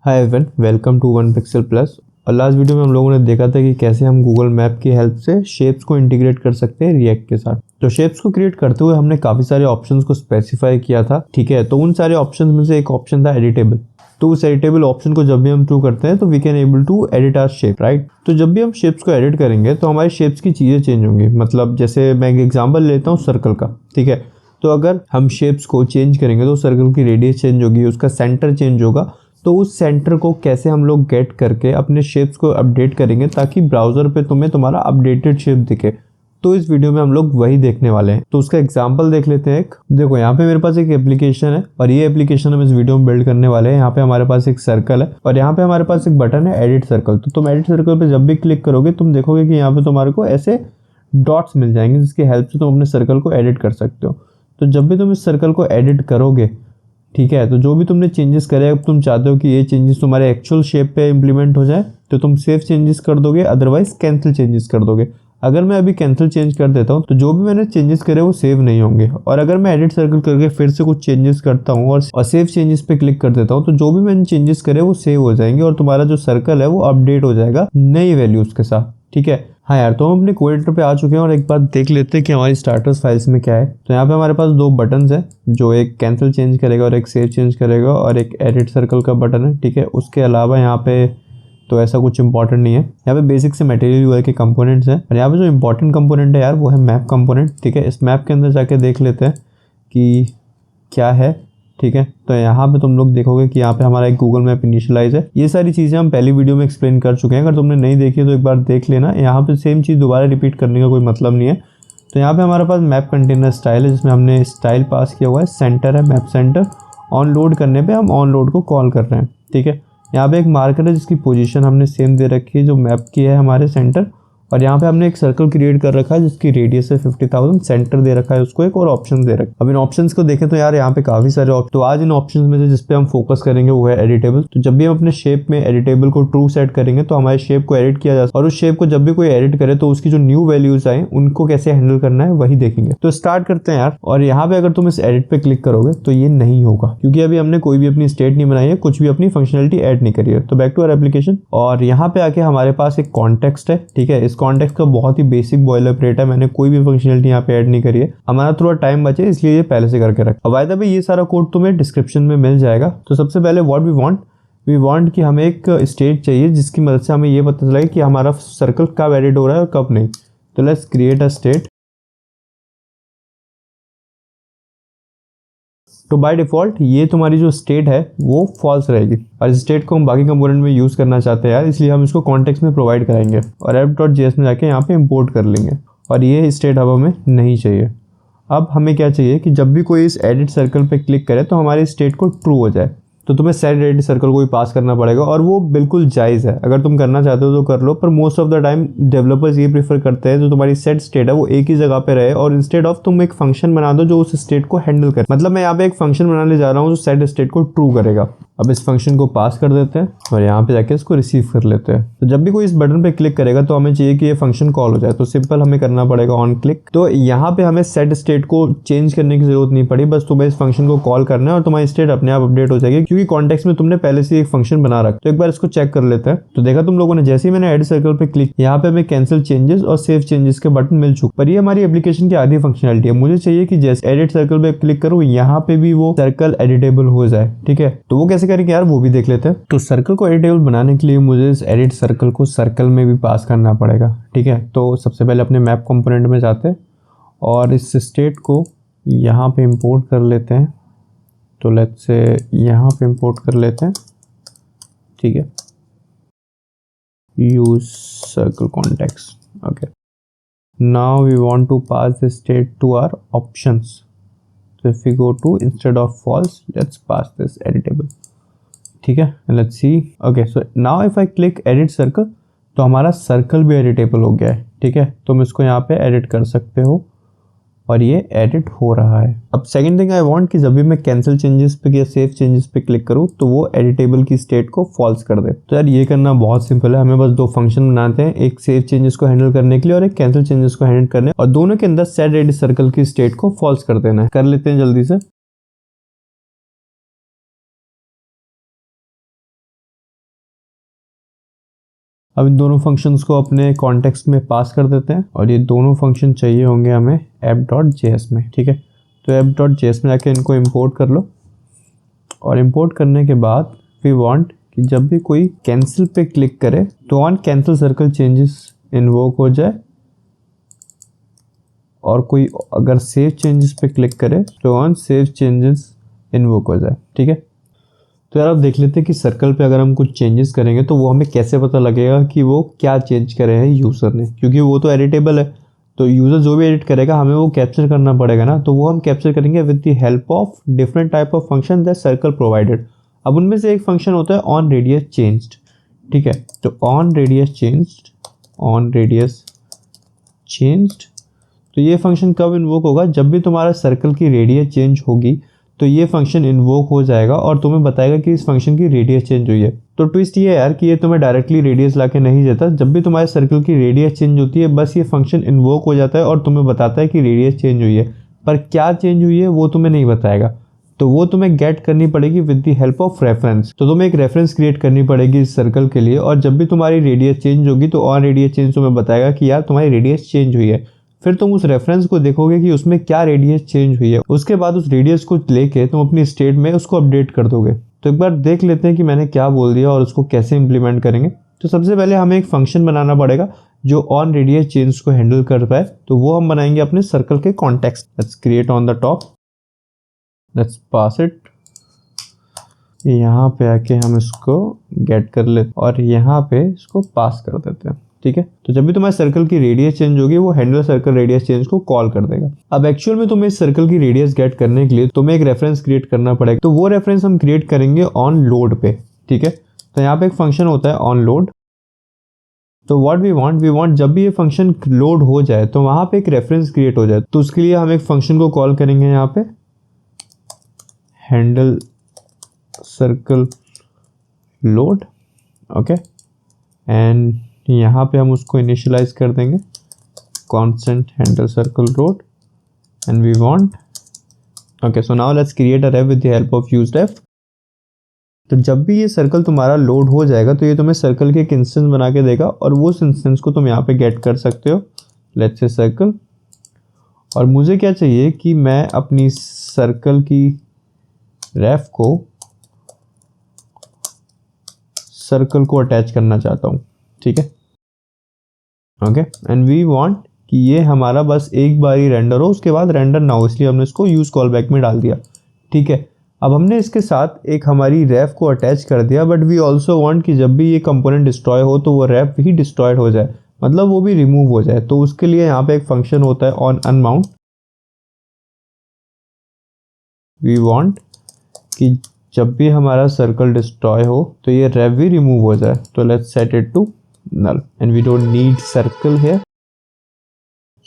Hi everyone, welcome to one pixel plus. और last video में हम लोगों ने देखा था कि कैसे हम गूगल मैप की हेल्प से शेप्स को इंटीग्रेट कर सकते हैं रिएक्ट के साथ। तो शेप्स को क्रिएट करते हुए हमने काफ़ी सारे ऑप्शंस को स्पेसिफाई किया था, ठीक है। तो उन सारे ऑप्शंस में से एक ऑप्शन था एडिटेबल। तो उस एडिटेबल ऑप्शन को जब भी हम थ्रू करते हैं तो we can able to edit our shape, right. तो जब भी हम शेप्स को एडिट करेंगे तो हमारे शेप्स की चीज़ें चेंज होंगी। मतलब जैसे मैं एक एग्जाम्पल लेता हूँ सर्कल का, ठीक है। तो अगर हम शेप्स को चेंज करेंगे तो सर्कल की रेडियस चेंज होगी, उसका सेंटर चेंज होगा। तो उस सेंटर को कैसे हम लोग गेट करके अपने शेप्स को अपडेट करेंगे ताकि ब्राउज़र पे तुम्हें तुम्हारा अपडेटेड शेप दिखे। तो इस वीडियो में हम लोग वही देखने वाले हैं। तो उसका एग्जांपल देख लेते हैं। एक देखो, यहाँ पे मेरे पास एक एप्लीकेशन है और ये एप्लीकेशन हम इस वीडियो में बिल्ड करने वाले हैं। यहाँ पे हमारे पास एक सर्कल है और यहाँ पे हमारे पास एक बटन है एडिट सर्कल। तो तुम एडिट सर्कल पे जब भी क्लिक करोगे तुम देखोगे कि यहाँ पे तुम्हारे को ऐसे डॉट्स मिल जाएंगे जिसकी हेल्प से तुम अपने सर्कल को एडिट कर सकते हो। तो जब भी तुम इस सर्कल को एडिट करोगे, ठीक है, तो जो भी तुमने चेंजेस करे, अब तुम चाहते हो कि ये चेंजेस तुम्हारे एक्चुअल शेप पे इंप्लीमेंट हो जाए तो तुम सेव चेंजेस कर दोगे, अदरवाइज कैंसिल चेंजेस कर दोगे। अगर मैं अभी कैंसिल चेंज कर देता हूँ तो जो भी मैंने चेंजेस करे वो सेव नहीं होंगे। और अगर मैं एडिट सर्कल करके फिर से कुछ चेंजेस करता हूँ और सेव चेंजेस पे क्लिक कर देता हूँ तो जो भी मैंने चेंजेस करे वो सेव हो जाएंगे और तुम्हारा जो सर्कल है वो अपडेट हो जाएगा नई वैल्यूज के साथ, ठीक है। हाँ यार, तो हम अपने कोड एडिटर पे आ चुके हैं और एक बात देख लेते हैं कि हमारी स्टार्टर्स फाइल्स में क्या है। तो यहाँ पे हमारे पास दो बटन्स हैं, जो एक कैंसिल चेंज करेगा और एक सेव चेंज करेगा, और एक एडिट सर्कल का बटन है, ठीक है। उसके अलावा यहाँ पे तो ऐसा कुछ इंपॉर्टेंट नहीं है। यहाँ पे बेसिक से मटेरियल यूआई के कंपोनेंट्स हैं और यहाँ पे जो इंपॉर्टेंट कंपोनेंट है यार वो है मैप कंपोनेंट, ठीक है। इस मैप के अंदर जाके देख लेते हैं कि क्या है, ठीक है। तो यहाँ पे तुम लोग देखोगे कि यहाँ पे हमारा एक गूगल मैप इनिशियलाइज है। ये सारी चीज़ें हम पहली वीडियो में एक्सप्लेन कर चुके हैं, अगर तुमने नहीं देखी है तो एक बार देख लेना। यहाँ पे सेम चीज़ दोबारा रिपीट करने का कोई मतलब नहीं है। तो यहाँ पे हमारे पास मैप कंटेनर स्टाइल है जिसमें हमने स्टाइल पास किया हुआ है, सेंटर है, मैप सेंटर। ऑन लोड करने पर हम ऑन लोड को कॉल कर रहे हैं, ठीक है। यहाँ पे एक मार्कर है जिसकी पोजीशन हमने सेम दे रखी है जो मैप की है हमारे सेंटर। और यहाँ पे हमने एक सर्कल क्रिएट कर रखा है जिसकी रेडियस है 50,000, सेंटर दे रखा है उसको एक, और ऑप्शन दे रखा है। अब इन ऑप्शंस को देखें तो यार यहाँ पे काफी सारे ऑप्शन। तो आज इन ऑप्शंस में से जिस पे हम फोकस करेंगे वो है एडिटेबल। तो जब भी हम अपने शेप में एडिटेबल को ट्रू सेट करेंगे तो हमारे शेप को एडिट किया जा सकता है, और उस शेप को जब भी कोई एडिट करे तो उसकी जो न्यू वैल्यूज आए उनको कैसे हैंडल करना है वही देखेंगे। तो स्टार्ट करते हैं यार। और यहाँ पे अगर तुम इस एडिट पे क्लिक करोगे तो ये नहीं होगा क्योंकि अभी हमने कोई भी अपनी स्टेट नहीं बनाई है, कुछ भी अपनी फंक्शनलिटी ऐड नहीं करी है। तो बैक टू आवर एप्लीकेशन और यहाँ पे आके हमारे पास एक कॉन्टेक्स्ट है, ठीक है। इस कॉन्टेक्स्ट का बहुत ही बेसिक बॉयलरप्लेट है, मैंने कोई भी फंक्शनलिटी यहाँ पे ऐड नहीं करी है। हमारा थोड़ा टाइम बचे इसलिए ये पहले से करके रख। अब वायदा भाई ये सारा कोड तुम्हें डिस्क्रिप्शन में मिल जाएगा। तो सबसे पहले व्हाट वी वांट कि हमें एक स्टेट चाहिए जिसकी मदद से हमें ये पता चले कि हमारा सर्कल कब एडिट हो रहा है और कब नहीं। तो लेट्स क्रिएट अ स्टेट। तो बाय डिफॉल्ट ये तुम्हारी जो स्टेट है वो फॉल्स रहेगी, और इस स्टेट को हम बाकी कंपोनेंट में यूज करना चाहते हैं यार, इसलिए हम इसको कॉन्टेक्स्ट में प्रोवाइड कराएंगे और app.js में जाके यहाँ पे इंपोर्ट कर लेंगे। और ये स्टेट अब हमें नहीं चाहिए। अब हमें क्या चाहिए कि जब भी कोई इस एडिट सर्कल पे क्लिक करे तो हमारी स्टेट को ट्रू हो जाए। तो तुम्हें सेट एडिट सर्कल को भी पास करना पड़ेगा और वो बिल्कुल जायज़ है। अगर तुम करना चाहते हो तो कर लो, पर most of the time developers ये प्रीफर करते हैं जो तुम्हारी सेट स्टेट है वो एक ही जगह पे रहे, और इंस्टेड ऑफ तुम एक फंक्शन बना दो जो उस स्टेट को हैंडल करे। मतलब मैं यहाँ पे एक फंक्शन बनाने जा रहा हूँ जो सेट स्टेट को ट्रू करेगा। अब इस फंक्शन को पास कर देते हैं और यहाँ पे जाके इसको रिसीव कर लेते हैं। तो जब भी कोई इस बटन पे क्लिक करेगा तो हमें चाहिए कि ये फंक्शन कॉल हो जाए। तो सिंपल हमें करना पड़ेगा ऑन क्लिक। तो यहाँ पे हमें सेट स्टेट को चेंज करने की जरूरत नहीं पड़ी, बस तुम्हें इस फंक्शन को कॉल करना है और तुम्हारी स्टेट अपने आप अपडेट हो जाएगी क्योंकि कॉन्टेक्स्ट में तुमने पहले से एक फंक्शन बना रखा। तो एक बार इसको चेक कर लेते हैं। तो देखा तुम लोगों ने, जैसे ही मैंने एडिट सर्कल पे क्लिक, यहाँ पे हमें कैंसिल चेंजेस और सेव चेंजेस के बटन मिल चुके। पर ये हमारी एप्लीकेशन की आधी फंक्शनलिटी है। मुझे चाहिए कि जैसे एडिट सर्कल पे क्लिक करूँ यहाँ पे भी वो सर्कल एडिटेबल हो जाए, ठीक है। तो वो कैसे करेंगे यार वो भी देख लेते हैं। तो सर्कल को एडिटेबल बनाने के लिए मुझे इस एडिट सर्कल को सर्कल में भी पास करना पड़ेगा, ठीक है। तो सबसे पहले अपने मैप कंपोनेंट में जाते हैं और इस स्टेट को यहाँ पे इंपोर्ट कर लेते हैं। तो लेट्स से यहाँ पे इंपोर्ट कर लेते हैं, ठीक है। Use circle context, okay. Now we want to pass this state to our options. So if we go to instead of false, let's pass this editable, ठीक है। Let's see, okay. So now if I click edit circle तो हमारा circle भी editable हो गया है, ठीक है। तुम इसको यहाँ पे एडिट कर सकते हो और ये एडिट हो रहा है। अब सेकंड थिंग आई वांट कि जब भी मैं कैंसिल चेंजेस पे या सेव चेंजेस पे क्लिक करूँ तो वो एडिटेबल की स्टेट को फॉल्स कर दे। तो यार ये करना बहुत सिंपल है। हमें बस दो फंक्शन बनाते हैं, एक सेव चेंजेस को हैंडल करने के लिए और एक कैंसिल चेंजेस को हैंडल करने, और दोनों के अंदर सेट एडिट सर्कल की स्टेट को फॉल्स कर देना है। कर लेते हैं जल्दी से। अब इन दोनों फंक्शंस को अपने कॉन्टेक्स्ट में पास कर देते हैं और ये दोनों फंक्शन चाहिए होंगे हमें app.js में, ठीक है। तो app.js में जाके इनको इंपोर्ट कर लो और इंपोर्ट करने के बाद वी वांट कि जब भी कोई कैंसिल पे क्लिक करे तो on cancel circle changes invoke हो जाए, और कोई अगर सेव चेंजेस पे क्लिक करे तो ऑन सेव चेंजेस इन्वोक हो जाए, ठीक है। तो यार अब देख लेते हैं कि सर्कल पे अगर हम कुछ चेंजेस करेंगे तो वो हमें कैसे पता लगेगा कि वो क्या चेंज करे हैं यूज़र ने, क्योंकि वो तो एडिटेबल है। तो यूज़र जो भी एडिट करेगा हमें वो कैप्चर करना पड़ेगा ना, तो वो हम कैप्चर करेंगे with the help of different type of function that circle provided. अब उनमें से एक फंक्शन होता है ऑन रेडियस चेंज्ड, ठीक है। तो ऑन रेडियस चेंज्ड, तो ये फंक्शन कब इन्वोक होगा, जब भी तुम्हारा सर्कल की रेडियस चेंज होगी तो ये फंक्शन इन्वोक हो जाएगा और तुम्हें बताएगा कि इस फंक्शन की रेडियस चेंज हुई है। तो ट्विस्ट ये है यार कि ये तुम्हें डायरेक्टली रेडियस लाके नहीं देता, जब भी तुम्हारे सर्कल की रेडियस चेंज होती है बस ये फंक्शन इन्वोक हो जाता है और तुम्हें बताता है कि रेडियस चेंज हुई है, पर क्या चेंज हुई है वो तुम्हें नहीं बताएगा। तो वो तुम्हें गेट करनी पड़ेगी with the help of reference. तो तुम्हें एक रेफरेंस क्रिएट करनी पड़ेगी इस सर्कल के लिए, और जब भी तुम्हारी रेडियस चेंज होगी तो ऑन रेडियस चेंज तुम्हें बताएगा कि यार तुम्हारी रेडियस चेंज हुई है। फिर तुम उस रेफरेंस को देखोगे कि उसमें क्या रेडियस चेंज हुई है, उसके बाद उस रेडियस को लेके तुम अपनी स्टेट में उसको अपडेट कर दोगे। तो एक बार देख लेते हैं कि मैंने क्या बोल दिया और उसको कैसे इंप्लीमेंट करेंगे। तो सबसे पहले हमें एक फंक्शन बनाना पड़ेगा जो ऑन रेडियस चेंज को हैंडल कर पाए, तो वो हम बनाएंगे अपने सर्कल के context. Let's create on the top, let's pass it, यहाँ पे आके हम इसको गेट कर लेते और यहाँ पे इसको पास कर देते हैं, ठीक है। तो जब भी तुम्हारे सर्कल की रेडियस चेंज होगी वो हैंडल सर्कल रेडियस चेंज को कॉल कर देगा। अब एक्चुअल में तुम्हें इस सर्कल की रेडियस गेट करने के लिए तुम्हें एक रेफरेंस क्रिएट करना पड़ेगा, तो वो रेफरेंस हम क्रिएट करेंगे ऑन लोड पे, ठीक है। तो यहाँ पे एक फंक्शन होता है ऑन लोड। तो व्हाट वी वांट जब भी ये फंक्शन लोड हो जाए तो वहां पे एक रेफरेंस क्रिएट हो जाए, तो उसके लिए हम एक फंक्शन को कॉल करेंगे यहाँ पे handle circle load, okay. And यहाँ पे हम उसको इनिशियलाइज कर देंगे constant handle circle load and we want, okay. So now let's create a ref with the help of used ref. तो जब भी ये सर्कल तुम्हारा लोड हो जाएगा तो ये तुम्हें सर्कल के एक इंस्टेंस बना के देगा और वो इंस्टेंस को तुम यहाँ पे गेट कर सकते हो, लेट्स से सर्कल। और मुझे क्या चाहिए कि मैं अपनी सर्कल की रेफ को सर्कल को अटैच करना चाहता हूँ, ठीक है, ओके। एंड वी वांट कि ये हमारा बस एक बार ही रेंडर हो, उसके बाद रेंडर ना हो, इसलिए हमने इसको यूज कॉल बैक में डाल दिया, ठीक है। अब हमने इसके साथ एक हमारी रेफ को अटैच कर दिया, बट वी ऑल्सो वांट कि जब भी ये कंपोनेंट डिस्ट्रॉय हो तो वो रेफ ही डिस्ट्रॉयड हो जाए, मतलब वो भी रिमूव हो जाए। तो उसके लिए यहाँ पे एक फंक्शन होता है ऑन अनमाउंट। वी वांट कि जब भी हमारा सर्कल डिस्ट्रॉय हो तो ये रेफ भी रिमूव हो जाए। तो let's set it to null and we don't need circle here,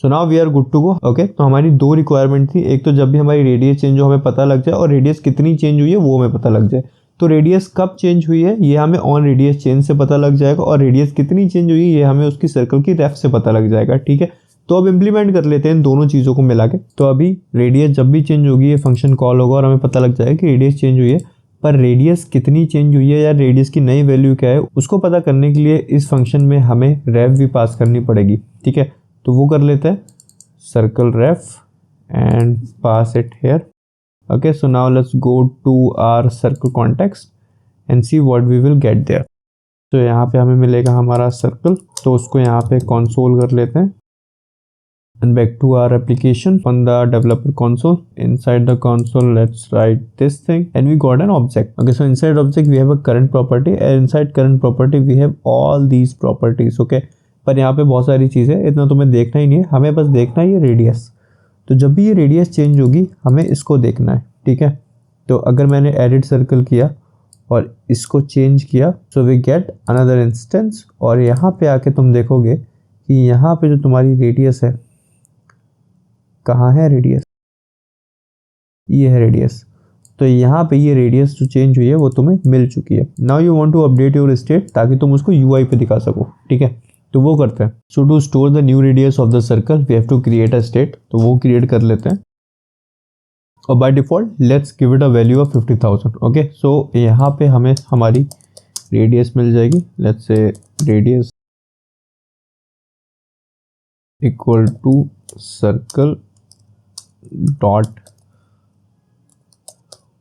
so now we are good to go, okay। तो हमारी दो रिक्वायरमेंट थी, एक तो जब भी हमारी रेडियस चेंज हो हमें पता लग जाए और रेडियस कितनी चेंज हुई है वो हमें पता लग जाए। तो रेडियस कब चेंज हुई है ये हमें ऑन रेडियस चेंज से पता लग जाएगा, और रेडियस कितनी चेंज हुई है ये हमें उसकी सर्कल की रेफ से पता लग जाएगा, ठीक है। तो अब इंप्लीमेंट कर लेते हैं इन दोनों चीज़ों को मिला के। तो अभी रेडियस जब भी चेंज होगी ये फंक्शन कॉल होगा और हमें पता लग जाएगा कि रेडियस चेंज हुई है, पर रेडियस कितनी चेंज हुई है या रेडियस की नई वैल्यू क्या है उसको पता करने के लिए इस फंक्शन में हमें रेफ भी पास करनी पड़ेगी, ठीक है। तो वो कर लेते हैं circle ref and pass it here, okay. So now let's go to our circle context and see what we will get there. तो यहाँ पे हमें मिलेगा हमारा सर्कल, तो उसको यहाँ पे कंसोल कर लेते हैं and back to our application on the developer console. Inside the console let's write this thing and we got an object, okay। So inside object we have a current property and inside current property we have all these properties, okay। पर यहाँ पे बहुत सारी चीज़ें, इतना तुम्हें देखना ही नहीं है, हमें बस देखना है ये रेडियस। तो जब भी ये रेडियस चेंज होगी हमें इसको देखना है, ठीक है। तो अगर मैंने एडिट सर्कल किया और इसको चेंज किया so we get another instance, और यहाँ पे आके तुम देखोगे कि यहाँ पे जो तुम्हारी रेडियस है, कहाँ है रेडियस, ये है रेडियस। तो यहाँ पे ये रेडियस जो चेंज हुई है वो तुम्हें मिल चुकी है। Now you want to update your state ताकि तुम उसको यूआई पे दिखा सको, ठीक है। तो वो करते हैं। So to store the new radius of the circle we have to create a state, तो वो क्रिएट कर लेते हैं और by default let's give it a value of 50,000, okay. सो यहाँ पे हमें हमारी रेडियस मिल जाएगी, let's say radius equal to circle dot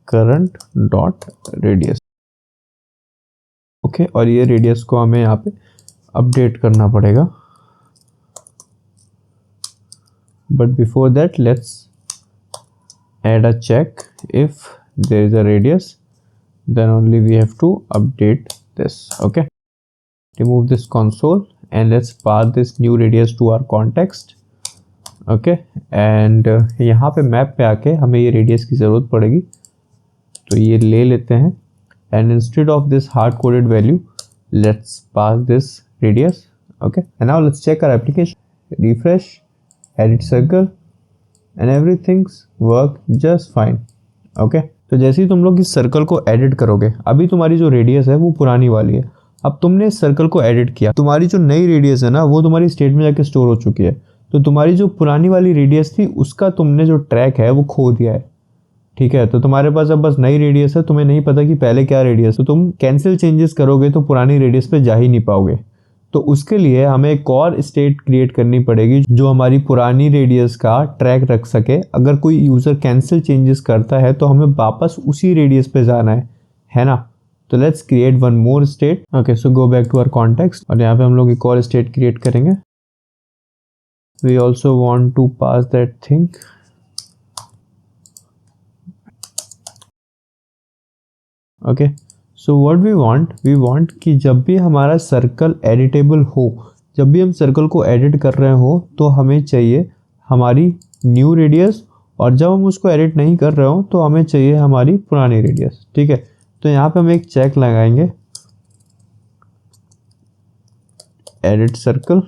current dot radius. Okay, और ये रेडियस को हमें यहाँ पे अपडेट करना पड़ेगा, but before that let's add a check. If there is a radius, then only we have to update this. Okay, remove this console and let's pass this new radius to our context. Okay, and यहाँ पे map पे आके हमें ये radius की ज़रूरत पड़ेगी, तो ये ले लेते हैं and instead of this hard coded value let's pass this radius. Okay, and now let's check our application. Refresh, edit circle and everything's work just fine. Okay, तो जैसे ही तुम लोग इस सर्कल को एडिट करोगे, अभी तुम्हारी जो रेडियस है वो पुरानी वाली है, अब तुमने इस सर्कल को एडिट किया, तुम्हारी जो नई रेडियस है ना वो तुम्हारी स्टेट में जाके स्टोर हो चुकी है, तो तुम्हारी जो पुरानी वाली रेडियस थी उसका तुमने जो ट्रैक है वो खो दिया है। ठीक है, तो तुम्हारे पास अब बस नई रेडियस है, तुम्हें नहीं पता कि पहले क्या रेडियस, तो तुम कैंसिल चेंजेस करोगे तो पुरानी रेडियस पे जा ही नहीं पाओगे। तो उसके लिए हमें एक और स्टेट क्रिएट करनी पड़ेगी जो हमारी पुरानी रेडियस का ट्रैक रख सके। अगर कोई यूज़र कैंसिल चेंजेस करता है तो हमें वापस उसी रेडियस पे जाना है ना। तो let's create one more state. Okay, so go back to our context और यहाँ पे हम लोग एक और स्टेट क्रिएट करेंगे। We also want to pass that thing. Okay, so what we want कि जब भी हमारा सर्कल एडिटेबल हो, जब भी हम सर्कल को एडिट कर रहे हो तो हमें चाहिए हमारी न्यू रेडियस, और जब हम उसको एडिट नहीं कर रहे हो तो हमें चाहिए हमारी पुरानी रेडियस। ठीक है, तो यहाँ पे हम एक चेक लगाएंगे, एडिट सर्कल,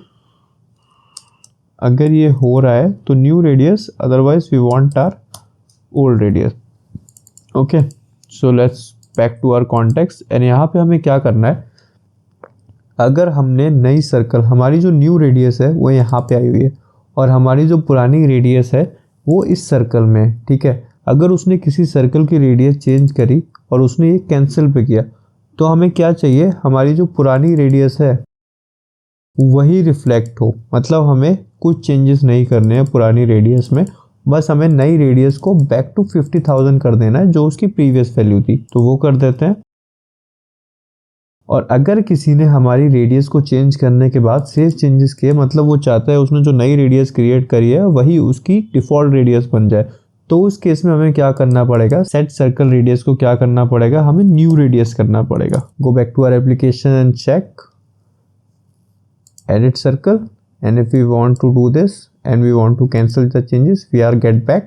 अगर ये हो रहा है तो new radius, otherwise we want our old radius. Okay, so let's back to our context and यहाँ पे हमें क्या करना है, अगर हमने नई सर्कल, हमारी जो न्यू रेडियस है वो यहाँ पे आई हुई है और हमारी जो पुरानी रेडियस है वो इस सर्कल में है। ठीक है, अगर उसने किसी सर्कल की रेडियस चेंज करी और उसने ये कैंसिल पे किया तो हमें क्या चाहिए, हमारी जो पुरानी रेडियस है वही रिफ्लेक्ट हो, मतलब हमें कुछ चेंजेस नहीं करने हैं पुरानी रेडियस में, बस हमें नई रेडियस को बैक टू 50,000 कर देना है जो उसकी प्रीवियस वैल्यू थी, तो वो कर देते हैं। और अगर किसी ने हमारी रेडियस को चेंज करने के बाद सेव चेंजेस किए, मतलब वो चाहता है उसने जो नई रेडियस क्रिएट करी है वही उसकी डिफ़ॉल्ट रेडियस बन जाए, तो उस केस में हमें क्या करना पड़ेगा, सेट सर्कल रेडियस को क्या करना पड़ेगा, हमें न्यू रेडियस करना पड़ेगा। Go back to our application and check, edit circle, and if we want to do this and we want to cancel the changes we are get back,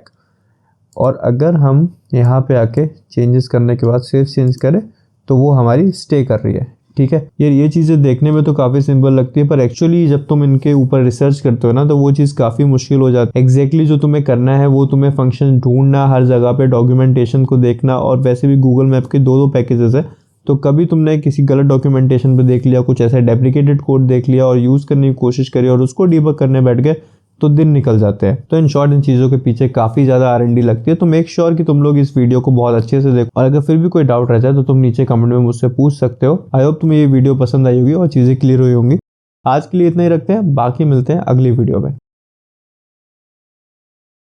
और अगर हम यहाँ पे आके चेंजेस करने के बाद सेव चेंज करें तो वो हमारी स्टे कर रही है। ठीक है, ये चीज़ें देखने में तो काफ़ी सिंपल लगती है, पर एक्चुअली जब तुम इनके ऊपर रिसर्च करते हो ना तो वो चीज़ काफ़ी मुश्किल हो जाती है। एग्जैक्टली जो तुम्हें करना है वो तुम्हें फंक्शन ढूंढना, हर जगह पे डॉक्यूमेंटेशन को देखना, और वैसे भी गूगल मैप के दो पैकेजेस है, तो कभी तुमने किसी गलत डॉक्यूमेंटेशन पे देख लिया, कुछ ऐसा डेप्रिकेटेड कोड देख लिया और यूज़ करने की कोशिश करी और उसको डीबग करने बैठ गए तो दिन निकल जाते हैं। तो इन शॉर्ट इन चीज़ों के पीछे काफ़ी ज़्यादा R&D लगती है, तो मेक श्योर कि तुम लोग इस वीडियो को बहुत अच्छे से देखो, और अगर फिर भी कोई डाउट रहता है तो तुम नीचे कमेंट में मुझसे पूछ सकते हो। आई होप तुम्हें ये वीडियो पसंद आई होगी और चीज़ें क्लियर हुई होंगी। आज के लिए इतना ही रखते हैं, बाकी मिलते हैं अगली वीडियो में।